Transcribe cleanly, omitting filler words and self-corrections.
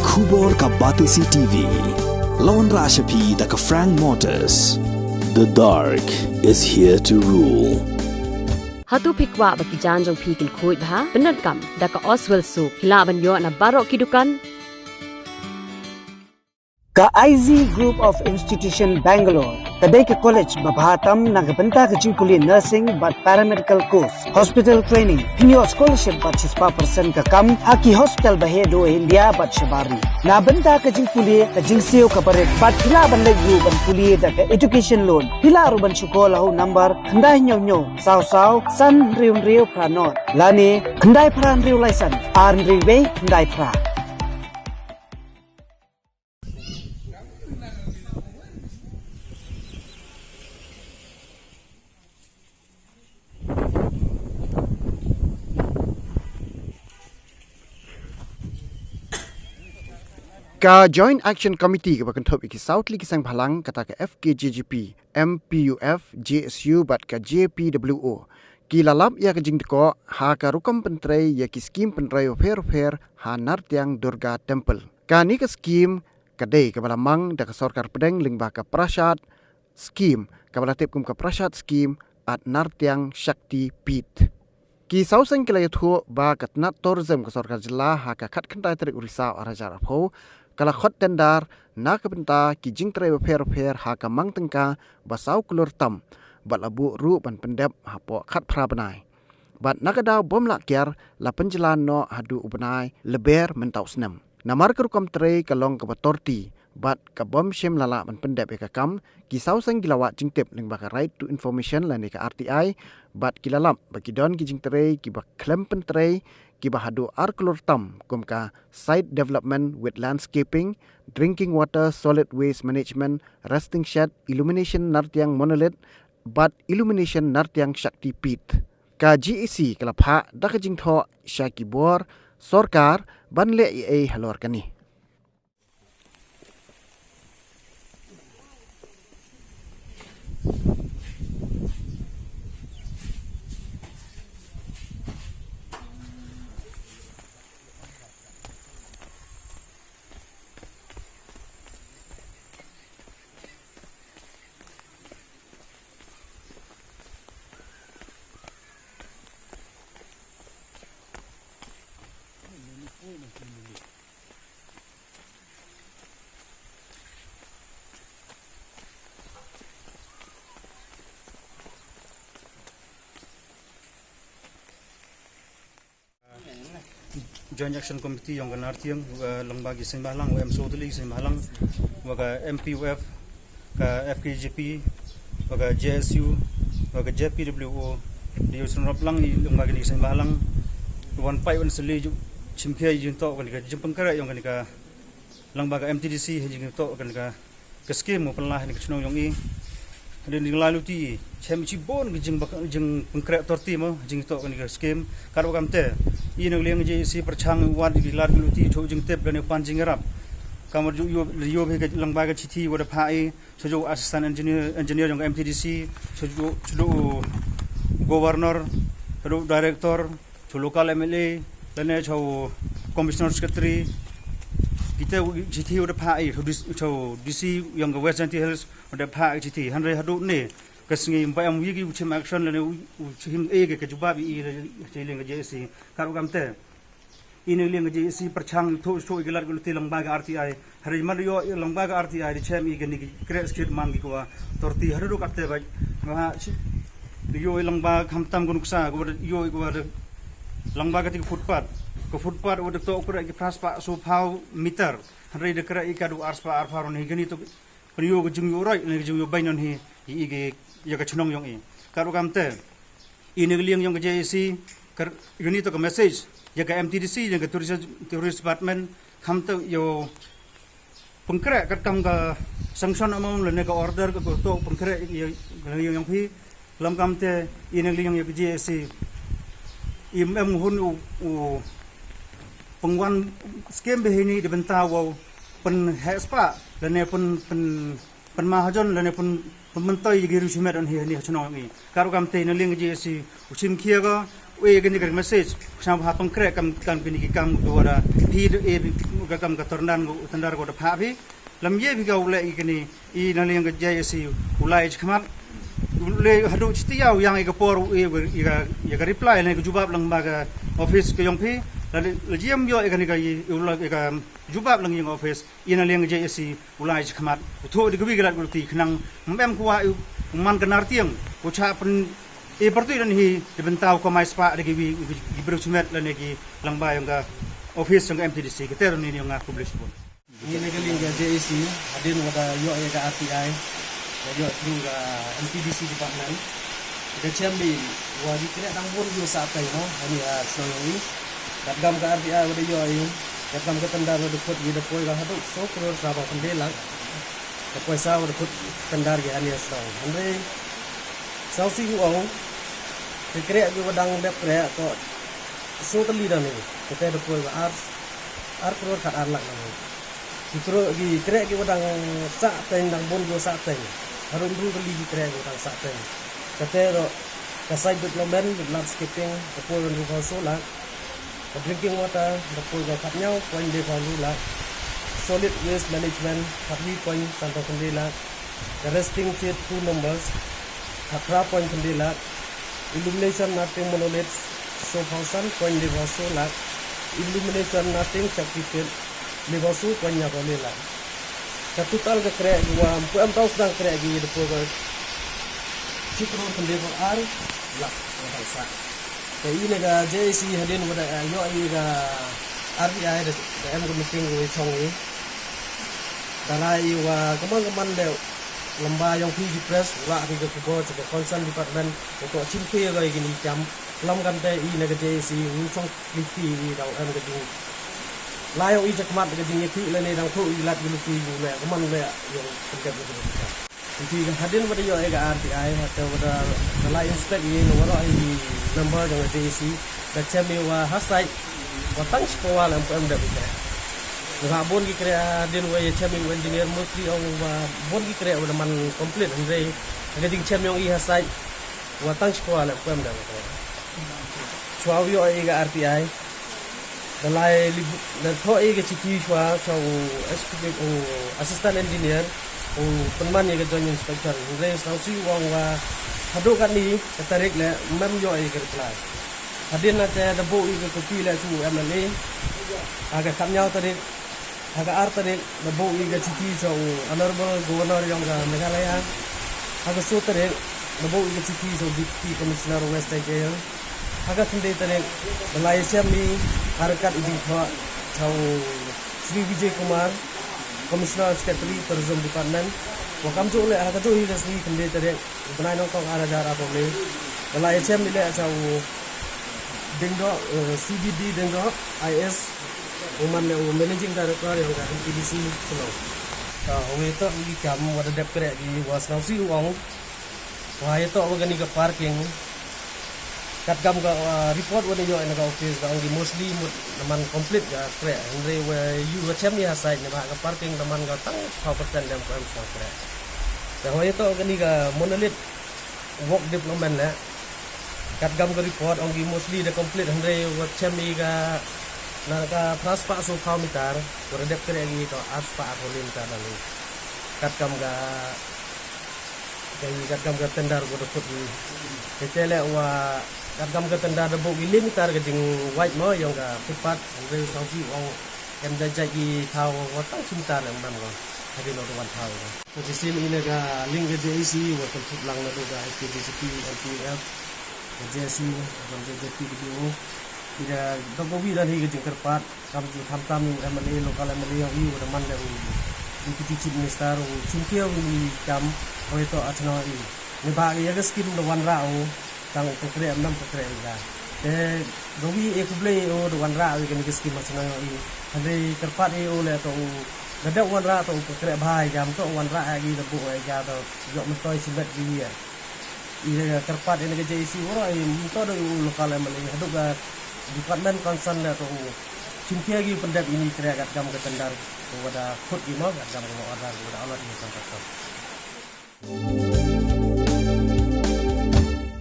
Khubor ka Batisi TV. Lawan Rashapi da ka Frank Motors. The dark is here to rule. Hatu pikwa baki janjong pikin kuit ha Pyntreikam da ka Oswell Soup hilaban yo na barok kidukan Ka IZ Group of Institution Bangalore kadai ke college babhatam nagabanta ka jingkuli nursing but paramedical course hospital training hinyo scholarship but 6% ka kam haki hospital bahedo India but shabari na banta ka jingkuli ka jingseo ka paret but hila ban legu ban kuli da ka education loan hila ruban chukola ho number khandai nyo saw san riu pranot lani khandai pran riu license arn riwe khandai pra Ka Joint Action Committee ka bakantop iki South League Sang Phalang kata ka FKJGP, MPUF, JSU bat ka JPWO. Ki lalap ya ka Jingdkoh ha ka Rukom Pyntreikam ya ki skim Pyntreikam ha Nartiang Durga Temple. Ka ni ka skim kadai ka balamang da ka sarkar pedeng lingba ka prasad skim ka balatip kum ka prasad skim at Nartiang Shakti Pit. Ki sauseng kilayathu ba katnat tourism ka sarkar jilla ha ka khat khantai tarik urisau arajar apho kala khot tendar na kapenta ki Jingdkoh ha ka mang tengka basau kulur tam bat labu ru ban pendep ha po khat phra banai bat nakada bom la kyar la penjalan no hadu ubanai leber mentau senam namar ka Rukom Pyntreikam kalong ka batorti bat ka bom shem lala ban pendep ka kam ki sauseng gilawat jingtep ling ba ka right to information la ni ka RTI bat kilalap bagi don ki Pyntreikam ki ba klem Pyntreikam ki bahadu arkulur tam kum ka site development with landscaping, drinking water, solid waste management, resting shed, illumination Nartiang monolith, but illumination Nartiang Shakti Pit. Ka GEC kalapha da ka Jingdkoh Shaki Bor Sorkar banle EA halor kani. Joint Action Committee yang Nartiang lembaga sembalang South League sembalang waga MPUF ka FKJP waga JSU waga JPWO di usunrap lang lembaga ni sembalang wan pai wan seli chimphia jinto kan ka jimpangkara yang kan ka lembaga MTDC jinto kan ka scheme mo pelah ni kchnong yang i dan ni lalu ti chemchi bon jing pengkrak torti mo jinto kan ka scheme karo kamte inang liang je si perchang wan di lar gluti cho jing tep dan panjing rap kamar yo bhe ka lembaga chithi wada phai sojo assistant engineer yang MTDC sojo governor sojo director cho local MLA dan cho commissioner secretary kita chithi wada phai cho DC yang West Anti Hills wada phai chithi hanre hadu ne kasngi bayam wigi uchim action lene uchim ege ke jubabi i jeling JC karo gamte ini ling JC perchang tho so igelar gulti lembaga RTI hari man yo lembaga RTI di chem ige ni kre skit mangi ko torti haru kapte ba ma yo lembaga hamtam gunuksa ko yo ko lembaga ti footpath wada to ko ke praspa so phau meter hari de kra ikadu arspa arfaron higani to yo ko jung yo roi ne jung yo bainon hi ige ya ka chnong yong i karo kamte iniliang yong JC kar yuni to ka message ya ka MTDC ya ka tourist department khamta yo pengkra ka kam ka sanction among le ka order ka to pengkra yong phi lam kamte iniliang yong JC im hun u pengwan scheme behini di bentawo pen hespa le ne pen mahajon le ne pen mentoi giru simet on hi ni chno ngi karo kam te na ling ji si uchim khia ga gani gar message sam ha pangkrek kam bini ki kam dora phi ga kam ka tornan go tandar go da pha phi lam ye bi ga ule gani I naling ga JSC ulai khmat le hadu chtiaw yang ga por ga reply le ga jubab lang ba ga office ka yong phi la jiam yo gani ga ga jubab lang yang office ina leng JSC ulai khmat tho di ga bi ga go ti khnang mem kwa man ka Nartiang ko cha pen pertu dan hi dibentau ko mais pa de gi bersumet la ne gi lang ba yang ga office yang MTDC kita ni yang ga publish pun ini negaling ga JSC adin wada yo ga RTI yo through ga MTDC department ga chambi wa di kena dang bun yo sa tai no ani a soyi kat gam ga RTI wada yo kat gam ga tandar wada put gi da poi ga hadu so crore sa ba pendela kat poi sa wada put tandar gi ani so andre sau si uang kekreak gi wadang dep kreak ko so tali dan ni kita da poi ga ar crore kat ar lak ni Kikro gi krek gi wadang sa teng dang bon go sa teng harun ru li gi krek wadang sa teng kate ro ka side development with landscaping the poor ru ko so la the drinking water the poor go khat nhau point de ko ru la solid waste management khat wi point san to kandela the resting shade 2 numbers khatra point kandela illumination nothing monoliths so thousand point de ko so la illumination nothing certificate Libasu banyak boleh lah. Total ke krek gua, am tahu sedang krek gini depo gua. Cikro pendekor ar, lah orang sa. Tapi ini ga JC hadin wada yo ini ga RTI da am ko meeting gua chong ni. Dalai wa kaman le lamba yang PG press wa ki ke ko ke concern department untuk cimpe ga gini jam lam kan te ini ga JC chong lipi dau am ga ding Layo I jakmat ke ding pi le ne dang thu I lat gulu pi le kaman le yo pengkat gitu. Jadi hadin pada yo ga RTI atau pada la inspect ni no ro I number jang JC da chemi wa hasai wa tang sekolah lam pem da bika. Ga bon gi krea hadin wa chemi engineer mostly ong wa bon gi krea wa man complete andre ga ding chemi ong I hasai wa tang sekolah lam pem da bika. Chwa yo ga RTI Dalai dan thoi ke ciki chwa chau assistant engineer penman ye ke joint inspector re sausi wang wa hadu kan ni tarik le mem yo ai ke reply hadin na te da bo I ke kopi le chu MLA aga kam nyau tarik aga ar tarik da bo I ke ciki chau honorable governor yang ga Meghalaya aga so tarik da bo I ke ciki chau deputy commissioner West Area aga sendiri tarik Dalai Syami Harakat Jingdkoh Chau Sri Vijay Kumar Commissioner Secretary Tourism Department Wakam tu le harakat tu hi resmi kende tarik benai nongkong arajar apa le Dalai HM ni le chau Jingdkoh CBD Jingdkoh IS uman le managing director yang ka MTDC Pulau we to gi kam wada dep krek gi was now si uang wa to organi ka parking kat gam ga report wada yo in ga office ga ongi mostly naman complete ga krek andre we you chem ya side ne ba ga parking naman ga tang 5% dam pam sa krek da ho to organi ga monolith work development la kat gam ga report ongi mostly the complete andre we chem ga na ka praspa so kilometer wada dep krek gi to aspa holim ta dalu kat gam ga kat gam ga tendar wada put gi ketele wa kat gam ga tendar da bo gilim tar ga ding white mo yang ga footpath andre sausi ong em da jagi thau wa tang cinta lam nam ga hadi no wan thau to sim ina ga link ga JC wa to put lang na do ga PDCP LPF JC gam JP video ida do bo wi dan hi ga ding kerpat kam ju tham tam MLA lokal MLA yang wi wa man da deputy chief minister chungkio wi kam oi to atno I ni ba ga ga skim do wan ra tang pokre am nam pokre ga gowi e kuble o do wan ra ga ni skim masna I hade kerpat e o le to da wan ra to pokre bhai jam to wan ra gi da bu ai ga to yo mestoi sibat gi ya I kerpat ini ga JC ora I to do lokal MLA hadu ga department concern da to chimkia gi pendap ini kira kat gam ga tendar wada khut gi mo ga gam mo order wada alat ni kontraktor